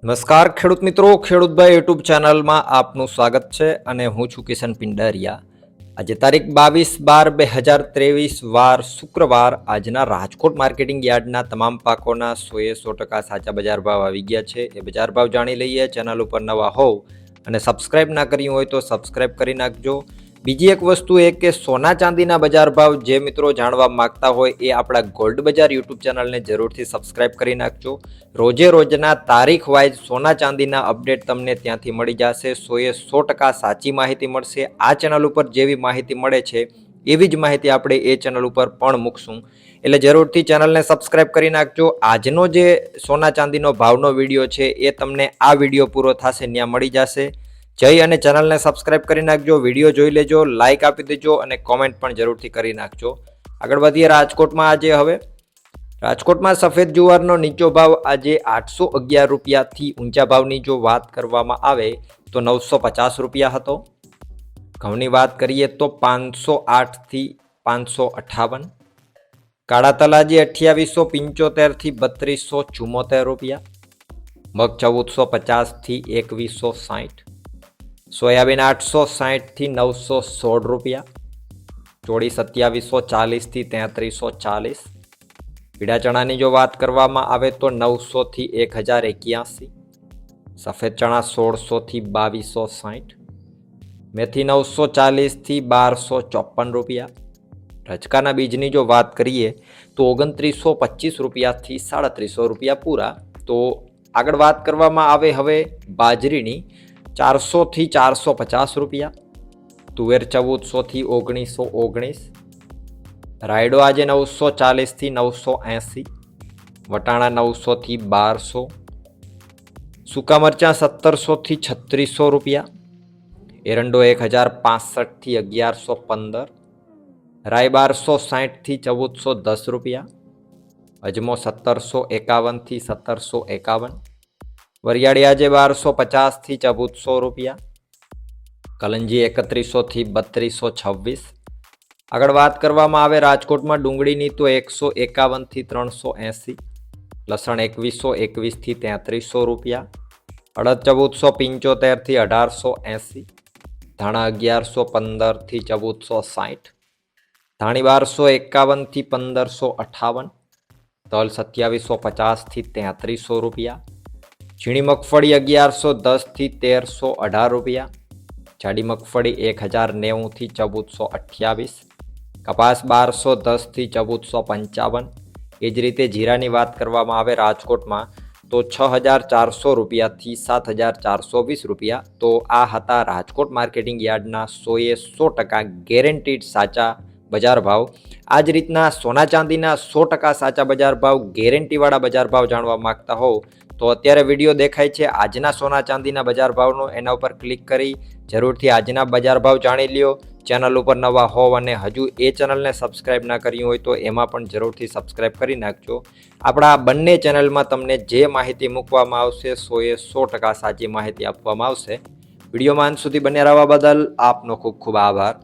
નમસ્કાર ખેડૂત મિત્રો, ખેડૂતભાઈ યુટ્યુબ ચેનલમાં આપનું સ્વાગત છે અને હું છું કિશન પિંડારિયા। આજે તારીખ 22/12/2023 વાર શુક્રવાર આજના રાજકોટ માર્કેટિંગ યાર્ડના તમામ પાકોના 100% સાચા બજાર ભાવ આવી ગયા છે। એ બજાર ભાવ જાણી લઈએ। ચેનલ ઉપર નવા હોવ અને સબસ્ક્રાઇબ ના કર્યું હોય તો સબસ્ક્રાઇબ કરી નાખજો। બીજી એક વસ્તુ એ કે સોના ચાંદીના બજાર ભાવ જે મિત્રો જાણવા માંગતા હોય એ આપણા ગોલ્ડ બજાર યુટ્યુબ ચેનલને જરૂરથી સબસ્ક્રાઇબ કરી નાખજો। રોજે રોજના તારીખ વાઇઝ સોના ચાંદીના અપડેટ તમને ત્યાંથી મળી જશે। 100% સાચી માહિતી મળશે। આ ચેનલ ઉપર જેવી માહિતી મળે છે એવી જ માહિતી આપણે એ ચેનલ ઉપર પણ મૂકશું, એટલે જરૂરથી ચેનલને સબસ્ક્રાઇબ કરી નાખજો। આજનો જે સોના ચાંદીનો ભાવનો વિડીયો છે એ તમને આ વિડીયો પૂરો થશે ત્યાં મળી જશે। જઈ અને ચેનલને સબસ્ક્રાઇબ કરી નાખજો, વિડીયો જોઈ લેજો, લાઇક આપી દેજો અને કોમેન્ટ પણ જરૂરથી કરી નાખજો। આગળ વધીએ રાજકોટમાં। આજે હવે રાજકોટમાં સફેદ જુવારનો નીચો ભાવ આજે 811 રૂપિયાથી ઊંચા ભાવની જો વાત કરવામાં આવે તો 950 રૂપિયા હતો। ઘઉંની વાત કરીએ તો 508થી 558। કાળા તલાજી 2875થી 3274 રૂપિયા। મગ 1450થી 2160। સોયાબીન 860થી 916 રૂપિયા। ચોળી 2740થી 3340। પીળા ચણાની જો વાત કરવામાં આવે તો 900થી 1081। સફેદ ચણા 1600થી 2260। મેથી 940થી 1254 રૂપિયા। રચકાના બીજની જો વાત કરીએ તો 2925 રૂપિયાથી 3700 રૂપિયા પૂરા। તો આગળ વાત કરવામાં આવે હવે બાજરીની 400થી 450 રૂપિયા। તુવેર 1400થી 1919। રાયડો આજે 940થી 980। વટાણા 900થી 1200। સૂકા મરચાં 1700થી 3600 રૂપિયા। એરંડો 1065થી 1115। રાઈ 1260થી 1410 રૂપિયા। અજમો 1751થી 1751। વરિયાળી આજે 1250થી 1400 રૂપિયા। કલંજી 3100થી 3226। આગળ વાત કરવામાં આવે રાજકોટમાં ડુંગળીની તો 151થી 380। લસણ 2121થી 3300 રૂપિયા। અડદ 1475થી 1880। ધાણા 1115થી 1460। ધાણી 1251થી 1558। તલ 2750થી 3300 રૂપિયા। ઝીણી મગફળી 1110થી 1318 રૂપિયા। જાડી મગફળી 1090થી 1428। કપાસ 1210થી 1455। એ જ રીતે જીરાની વાત કરવામાં આવે રાજકોટમાં તો 6400 રૂપિયાથી 7420 રૂપિયા। તો આ હતા રાજકોટ માર્કેટિંગ યાર્ડના 100% ગેરંટીડ સાચા બજાર ભાવ। આ જ રીતના સોના ચાંદીના 100% સાચા બજાર ભાવ, ગેરંટીવાળા બજાર ભાવ જાણવા માંગતા હોવ તો અત્યારે વિડીયો દેખાય છે આજના સોના ચાંદીના બજાર ભાવનો, એના ઉપર ક્લિક કરી જરૂરથી આજના બજાર ભાવ જાણી લ્યો। ચેનલ ઉપર નવા હોવ અને હજુ એ ચેનલને સબસ્ક્રાઇબ ના કર્યું હોય તો એમાં પણ જરૂરથી સબસ્ક્રાઇબ કરી નાખજો। આપણા બંને ચેનલમાં તમને જે માહિતી મૂકવામાં આવશે 100% સાચી માહિતી આપવામાં આવશે। વિડીયોમાં અંત સુધી બન્યા રહેવા બદલ આપનો ખૂબ ખૂબ આભાર।